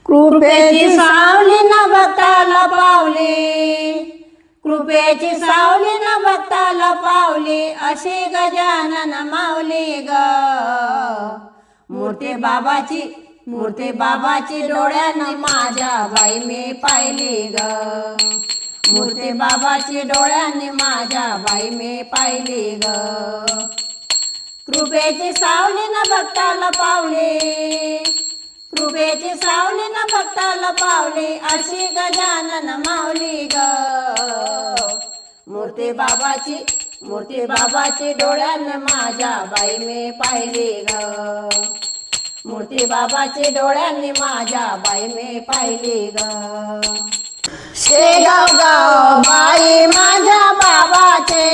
कृपेची सावली न भक्ताला पावली, कृपेची सावली न भक्ताला पावली, अशी गजानन माऊली ग. मूर्ती बाबाची, मूर्ती बाबाची डोळ्यानं माझ्या बाई मी पाहिली ग. मूर्ती बाबाची डोळ्यांनी माझ्या बाई मी पाहिली ग. कृपेची सावली न भक्ताला पावली, कृपेची सावली न भक्ताला पावली, अशी गजानन माऊली ग. मूर्ती बाबाची, मूर्ती बाबाची डोळ्यानं माझ्या बाई मी पाहिली ग. मूर्ती बाबाची डोळ्यांनी माझ्या बाई मी पाहिली ग. शेगाव गाव बाई माझ्या बाबाचे,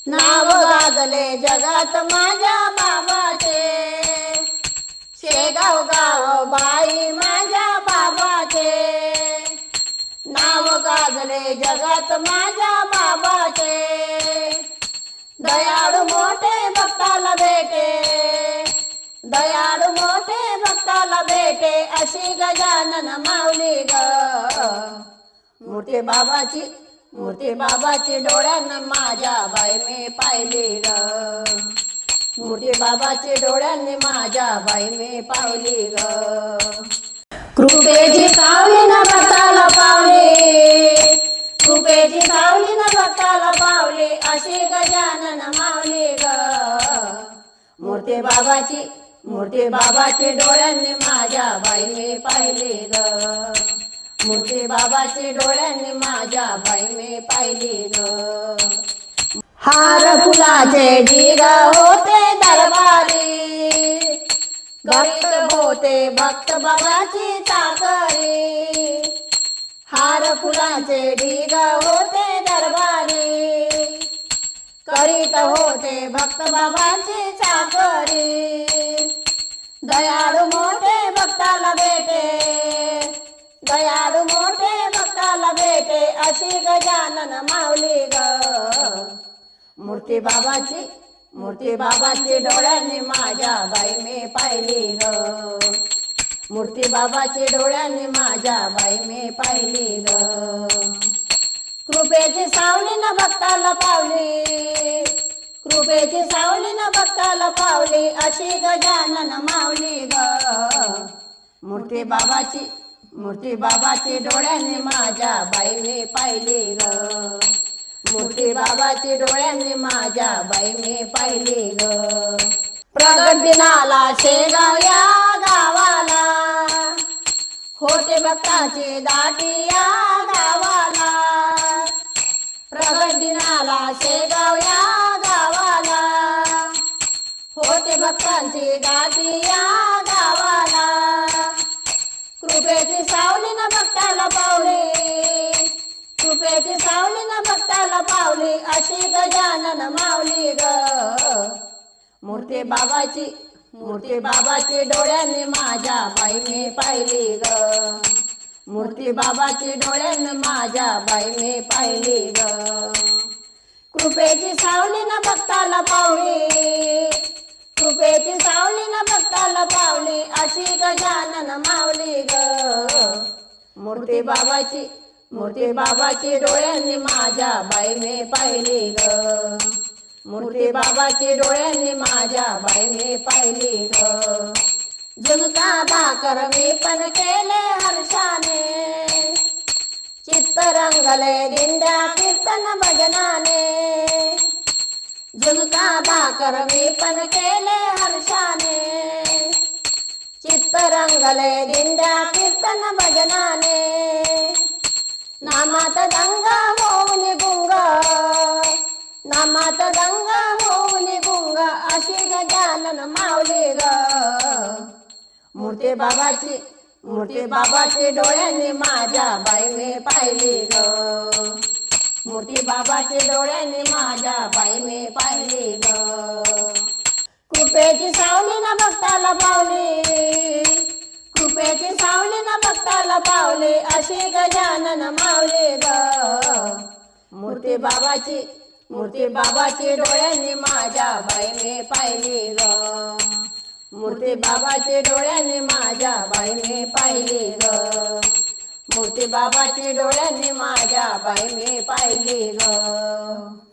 नाव गाजले जगात माझ्या बाबाचे. शेगाव गाव बाई माझ्या बाबाचे, नाव गाजले जगात माझ्या बाबाचे. दयाळू मोठे भक्ताला भेटे, दयाळू मोठे भक्ताला भेटे, अशी गजानन माऊली ग. मूर्ती बाबाची, मूर्ती बाबाची डोळ्यानं माझ्या बाई मी पाहिली ग. मूर्ती बाबाची डोळ्यांनी माझ्या बाई मी पाहिली ग. कृपेची सावली न भक्ताला पावली, कृपेची सावली न भक्ताला पावली, अशी गजानन माऊली ग. मूर्ती बाबाची, मूर्ती बाबाची डोळ्यांनी माझ्या बाई मी पाहिली ग. मूर्ती बाबाची डोळ्यांनी माझ्या बाई मी पाहिली ग. हार फुलाचे ढिग होते दरबारी, भक्त होते भक्त बाबाची चाकरी. हार फुलाचे ढिग होते दरबारी, करीत होते भक्त बाबाची चाकरी. दयाळू मोठे भक्ताला भेटे, दयाळू मोठे भक्ताला भेटे, अशी गजानन माऊली ग. मूर्ती बाबाची, मूर्ती बाबाची डोळ्यांनी माझ्या बाई मी पाहिली ग. मूर्ती बाबाची डोळ्यांनी माझ्या बाई मी पाहिली ग. कृपेची सावली न भक्ताला पावली, कृपेची सावली न भक्ताला पावली, अशी गजानन माऊली ग. मूर्ती बाबाची, मूर्ती बाबाची डोळ्यांनी माझ्या बाई मी पाहिली ग. मूर्ती बाबाची डोळ्यांनी माझ्या बाई मी पाहिली ग. प्रगट दिनाला शेगाव या गावाला, होते भक्ताची दाटी या गावाला. प्रगट दिनाला शेगाव या गावाला, होते भक्तांची दाटी या गावाला. कृपेची सावली न भक्ताला पावली, कृपेची सावली न भक्ताला पावली, अशी गजानन माऊली ग. मूर्ती बाबाची, मूर्ती बाबाची डोळ्यांनी माझ्या बाई मी पाहिली ग. मूर्ती बाबाची डोळ्यांनी माझ्या बाई मी पाहिली ग. कृपेची सावली न भक्ताला पावली, कृपेची सावली न भक्ताला पावली, अशी गजानन माऊली ग. मूर्ती बाबाची, मूर्ती बाबाची डोळ्यांनी माझ्या बाई मी पाहिली ग. मूर्ती बाबाची डोळ्यांनी माझ्या बाई मी पाहिली ग. झुणका भाकर मी पण केले हर्षाने, चित्त रंगले दिंड्या कीर्तन भजनाने. झुणका भाकर मी पण केले हर्षाने, चित्त रंगले दिंड्या कीर्तन भजनाने. नामात गंगा होऊन गुंग, नामात गंगा होऊन गुंग, अशी गजानन माऊली ग. मूर्ती बाबाची, मूर्ती बाबाची डोळ्यांनी माझ्या बाई मी पाहिली ग. मूर्ती बाबाची डोळ्यांनी माझ्या बाई मी पाहिली ग. कृपेची सावली न भक्ताला पावली, कृपेची सावली न भक्ताला पावली, अशी गजानन माऊली ग. मूर्ती बाबाची, मूर्ती बाबाची डोळ्यांनी माझ्या बाई मी पाहिली ग. मूर्ती बाबाची डोळ्यांनी माझ्या बाई मी पाहिली ग, मूर्ती बाबाची डोळ्यांनी माझ्या बाई मी पाहिली ग.